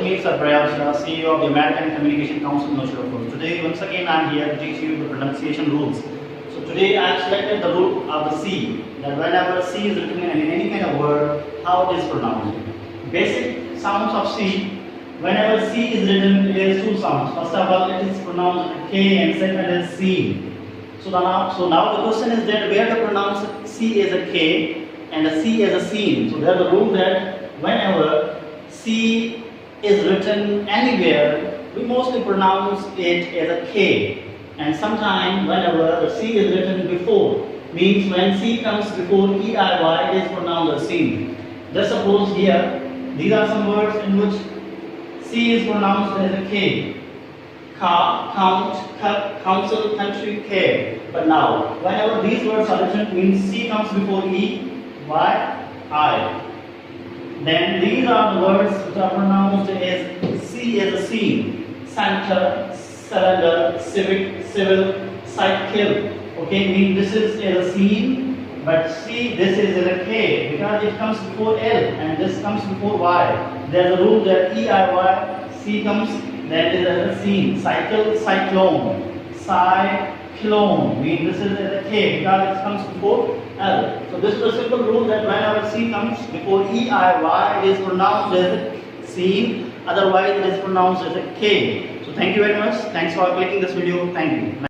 me, Sir Prayas, CEO of the American Communication Council, Noshirapur. Today, once again, I am here to teach you the pronunciation rules. So today, I have selected the rule of the C, that whenever C is written in any kind of word, how it is pronounced. Basic sounds of C. Whenever C is written, it is two sounds. First of all, it is pronounced K, and second is C. So now the question is that where to pronounce C as a K and a C as a scene. So there is a rule that whenever C is written anywhere, we mostly pronounce it as a K. And sometimes whenever the C is written before, means when C comes before EIY, it is pronounced as scene. Just suppose here, these are some words in which C is pronounced as a K. Count, council, country, care. But now, whenever these words are written, means C comes before E, Y, I. Then these are the words which are pronounced as C as a scene. Center, cylinder, civic, civil, cycle. Okay, mean this is as a scene, but C, this is as a K because it comes before L and this comes before Y. There's a rule that EIY, C comes, then it is as a scene. Cycle, cyclone, cyclone. Mean this is as a K because it comes before L. So this is a simple rule that whenever C comes before EIY, it is pronounced as a scene. Otherwise, it is pronounced as a K. So thank you very much. Thanks for clicking this video. Thank you.